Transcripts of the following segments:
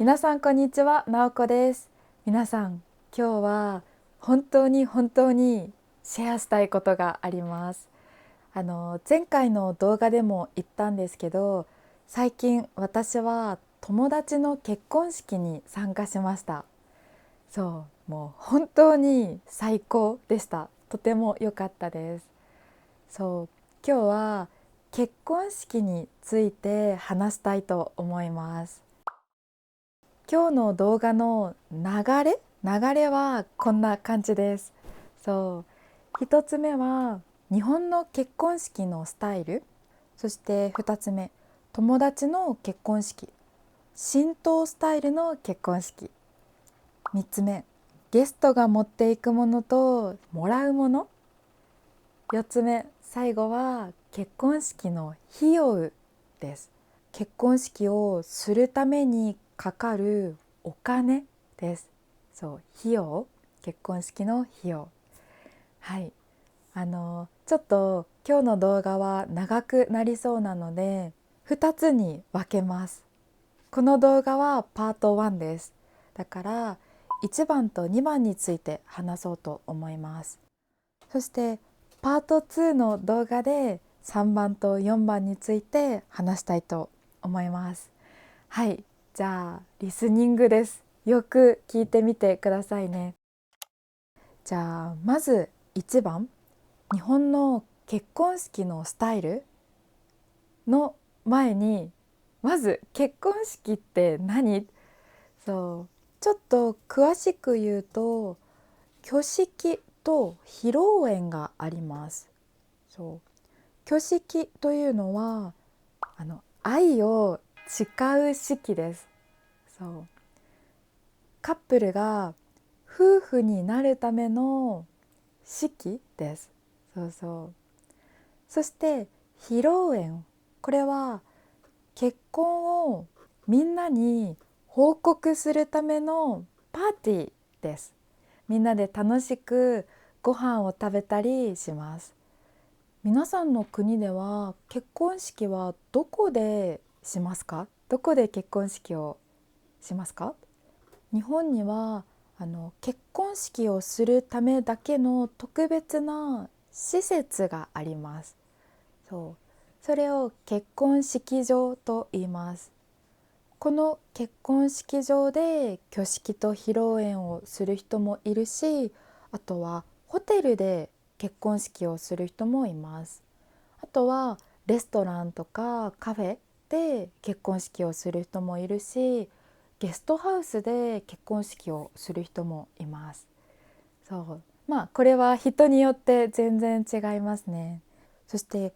皆さんこんにちは、なおこです。皆さん、今日は本当にシェアしたいことがあります。前回の動画でも言ったんですけど、最近私は友達の結婚式に参加しました。そう、もう本当に最高でした。とても良かったです。そう、今日は結婚式について話したいと思います。今日の動画の流れはこんな感じです。そう一つ目は日本の結婚式のスタイル、そして二つ目友達の結婚式、神道スタイルの結婚式、三つ目ゲストが持っていくものともらうもの、四つ目最後は結婚式の費用です。結婚式をするためにかかるお金です。そう費用、結婚式の費用。はい、ちょっと今日の動画は長くなりそうなので2つに分けます。この動画はパート1です。だから1番と2番について話そうと思います。そしてパート2の動画で3番と4番について話したいと思います。はい、じゃあリスニングです。よく聞いてみてくださいね。じゃあまず1番、日本の結婚式のスタイルの前に、まず結婚式って何？そうちょっと詳しく言うと、挙式と披露宴があります。そう挙式というのは愛を誓う式です。そうカップルが夫婦になるための式です。そして披露宴、これは結婚をみんなに報告するためのパーティーです。みんなで楽しくご飯を食べたりします。皆さんの国では結婚式はどこでしますか？どこで結婚式をしますか？日本には結婚式をするためだけの特別な施設があります。それを結婚式場と言います。この結婚式場で挙式と披露宴をする人もいるし、あとはホテルで結婚式をする人もいます。あとはレストランとかカフェで結婚式をする人もいるし、ゲストハウスで結婚式をする人もいます。これは人によって全然違いますね。そして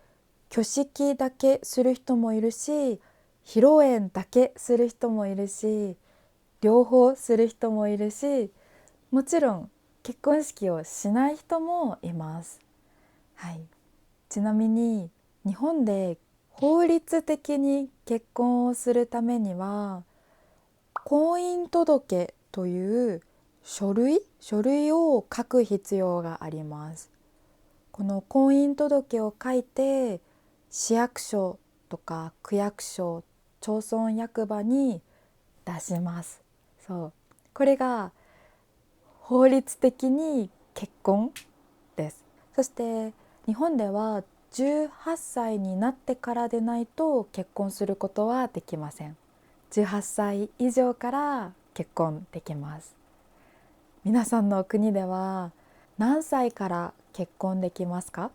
挙式だけする人もいるし、披露宴だけする人もいるし、両方する人もいるし、もちろん結婚式をしない人もいます。はい、ちなみに日本で法律的に結婚をするためには婚姻届という書類を書く必要があります。この婚姻届を書いて市役所とか区役所、町村役場に出します。これが法律的に結婚です。そして日本では18歳になってからでないと結婚することはできません。18歳以上から結婚できます。皆さんの国では何歳から結婚できますか？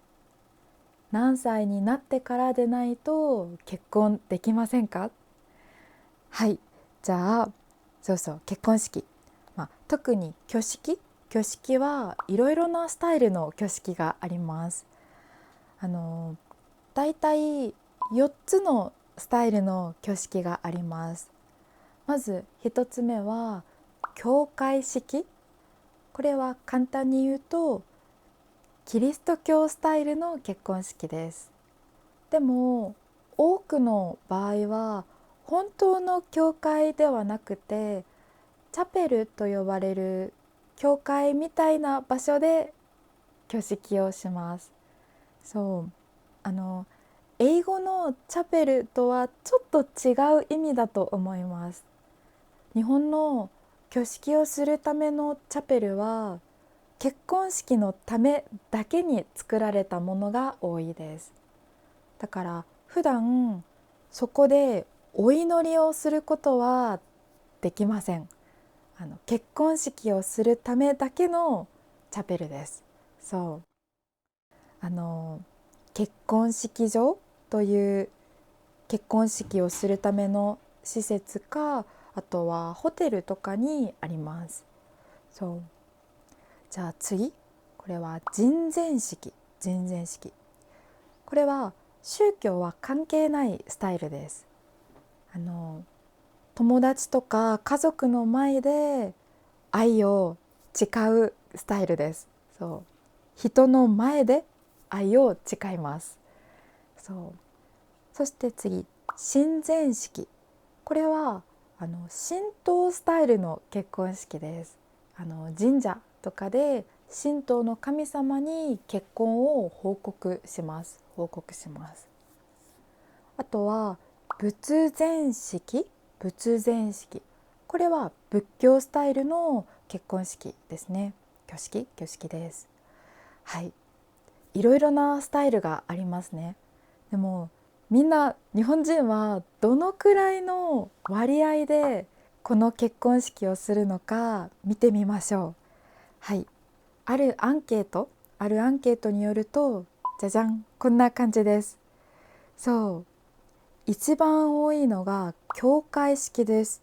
何歳になってからでないと結婚できませんか？はい、じゃあ結婚式、特に挙式はいろいろなスタイルの挙式があります。だいたい4つのスタイルの挙式があります。まず1つ目は教会式。これは簡単に言うとキリスト教スタイルの結婚式です。でも多くの場合は本当の教会ではなくてチャペルと呼ばれる教会みたいな場所で挙式をします。そうあの英語のチャペルとはちょっと違う意味だと思います。日本の挙式をするためのチャペルは結婚式のためだけに作られたものが多いです。だから普段そこでお祈りをすることはできません。結婚式をするためだけのチャペルです。そう結婚式場という結婚式をするための施設か、あとはホテルとかにあります。そうじゃあ次、これは人前式。人前式、これは宗教は関係ないスタイルです。友達とか家族の前で愛を誓うスタイルです。そう人の前で愛を誓います。そして次、神前式。これは神道スタイルの結婚式です。神社とかで神道の神様に結婚を報告します。あとは仏前式。仏前式、これは仏教スタイルの結婚式ですね。挙式です。はい、いろいろなスタイルがありますね。でもみんな日本人はどのくらいの割合でこの結婚式をするのか見てみましょう。はい、あるアンケートによると、じゃじゃん、こんな感じです。一番多いのが教会式です。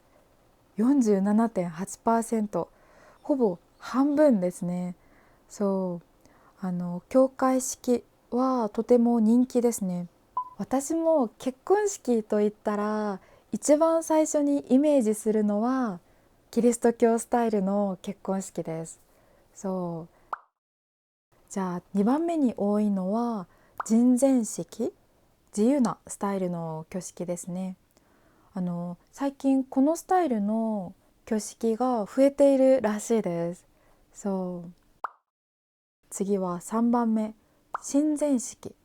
47.8%、ほぼ半分ですね。教会式はとても人気ですね。私も結婚式といったら一番最初にイメージするのはキリスト教スタイルの結婚式です。じゃあ2番目に多いのは人前式。自由なスタイルの挙式ですね。最近このスタイルの挙式が増えているらしいです。次は3番目、神前式。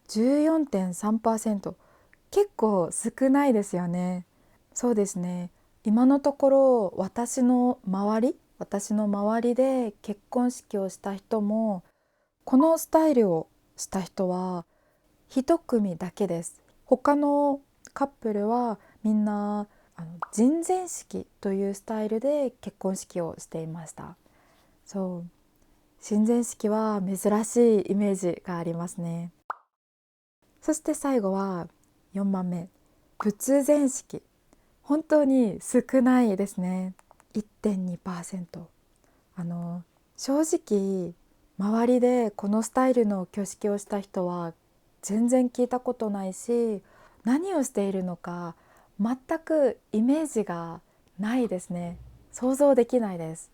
14.3%、結構少ないですよね。そうですね。今のところ私の周りで結婚式をした人も、このスタイルをした人は一組だけです。他のカップルはみんな人前式というスタイルで結婚式をしていました。神前式は珍しいイメージがありますね。そして最後は4番目、仏前式。本当に少ないですね。1.2%。正直周りでこのスタイルの挙式をした人は全然聞いたことないし、何をしているのか全くイメージがないですね。想像できないです。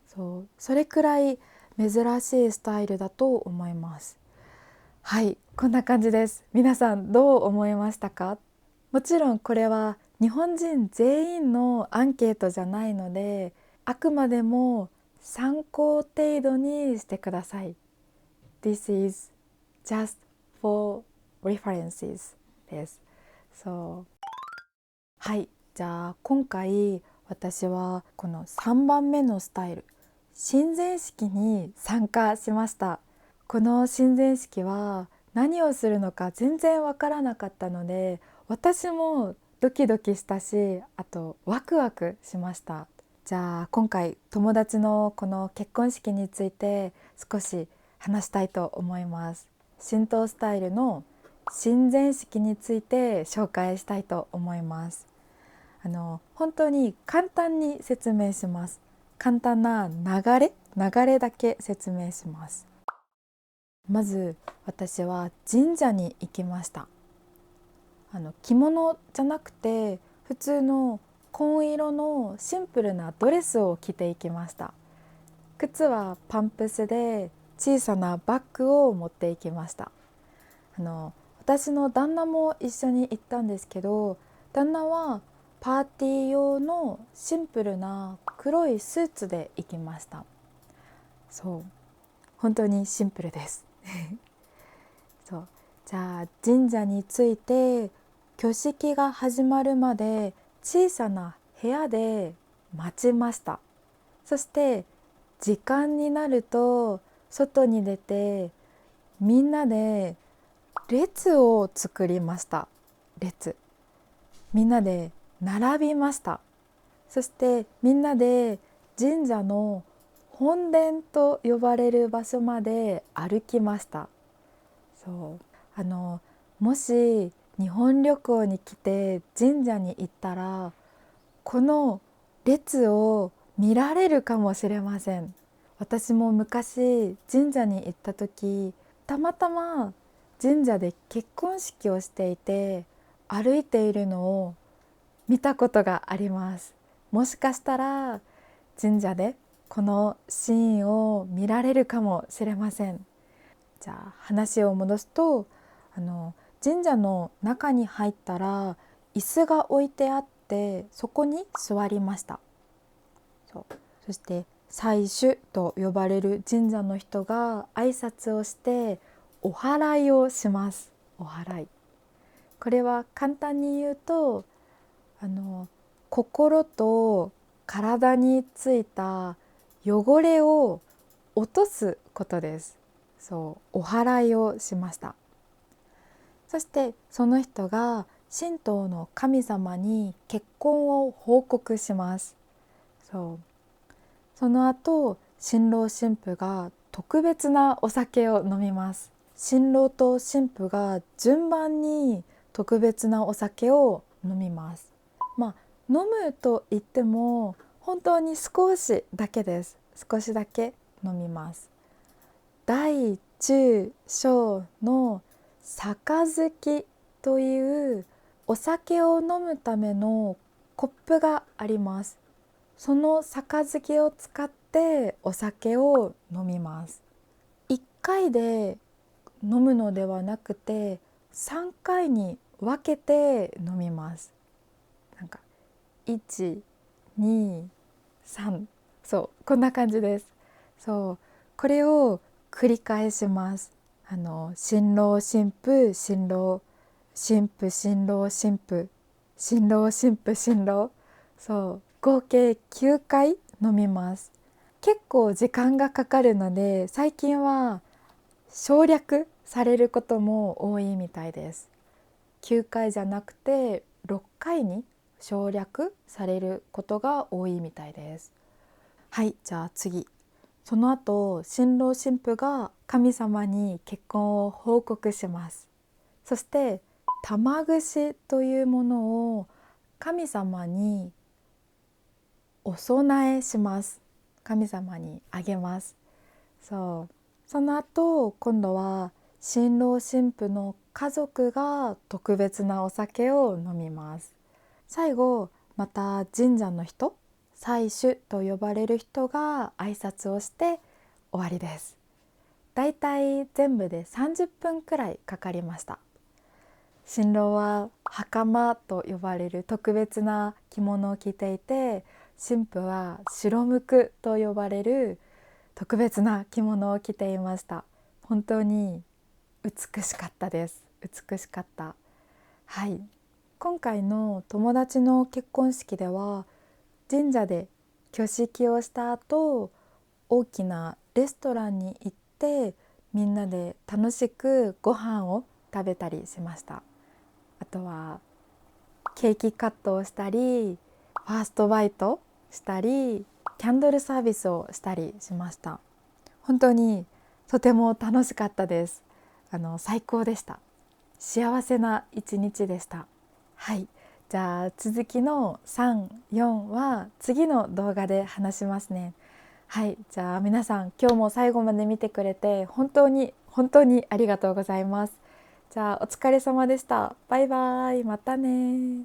それくらい珍しいスタイルだと思います。はい、こんな感じです。皆さんどう思いましたか？もちろんこれは日本人全員のアンケートじゃないので、あくまでも参考程度にしてください。This is just for references です。はい、じゃあ今回私はこの3番目のスタイル、神前式に参加しました。この神前式は何をするのか全然わからなかったので、私もドキドキしたし、あとワクワクしました。じゃあ今回友達のこの結婚式について少し話したいと思います。神道スタイルの神前式について紹介したいと思います。本当に簡単に説明します。簡単な流れだけ説明します。まず私は神社に行きました。着物じゃなくて普通の紺色のシンプルなドレスを着ていきました。靴はパンプスで小さなバッグを持っていきました。私の旦那も一緒に行ったんですけど、旦那はパーティー用のシンプルな黒いスーツで行きました。本当にシンプルですじゃあ神社に着いて挙式が始まるまで小さな部屋で待ちました。そして時間になると外に出てみんなで列を作りました。列。みんなで並びました。そしてみんなで神社の本殿と呼ばれる場所まで歩きました。もし日本旅行に来て神社に行ったらこの列を見られるかもしれません。私も昔神社に行った時、たまたま神社で結婚式をしていて歩いているのを見たことがあります。もしかしたら神社でこのシーンを見られるかもしれません。じゃあ話を戻すと、神社の中に入ったら椅子が置いてあってそこに座りました。そして祭主と呼ばれる神社の人が挨拶をしてお祓いをします。お祓い。これは簡単に言うと心と体についた汚れを落とすことです。お祓いをしました。そしてその人が神道の神様に結婚を報告します。その後新郎新婦が特別なお酒を飲みます。新郎と新婦が順番に特別なお酒を飲みます。飲むと言っても本当に少しだけです。少しだけ飲みます。大中小の杯というお酒を飲むためのコップがあります。その杯を使ってお酒を飲みます。1回で飲むのではなくて3回に分けて飲みます。1、2、3、こんな感じです。これを繰り返します。新郎新婦新郎新婦新郎新婦新郎新婦新郎、合計9回飲みます。結構時間がかかるので最近は省略されることも多いみたいです。9回じゃなくて6回に省略されることが多いみたいです。はい、じゃあ次。その後新郎新婦が神様に結婚を報告します。そして玉串というものを神様にお供えします。神様にあげます。その後今度は新郎新婦の家族が特別なお酒を飲みます。最後また神社の人、祭主と呼ばれる人が挨拶をして終わりです。だいたい全部で30分くらいかかりました。新郎は袴と呼ばれる特別な着物を着ていて、新婦は白むくと呼ばれる特別な着物を着ていました。本当に美しかったです。美しかった。はい。今回の友達の結婚式では神社で挙式をした後、大きなレストランに行ってみんなで楽しくご飯を食べたりしました。あとはケーキカットをしたり、ファーストバイトしたり、キャンドルサービスをしたりしました。本当にとても楽しかったです。最高でした。幸せな一日でした。はい、じゃあ続きの3、4は次の動画で話しますね。はい、じゃあ皆さん今日も最後まで見てくれて本当にありがとうございます。じゃあお疲れ様でした。バイバイ、またね。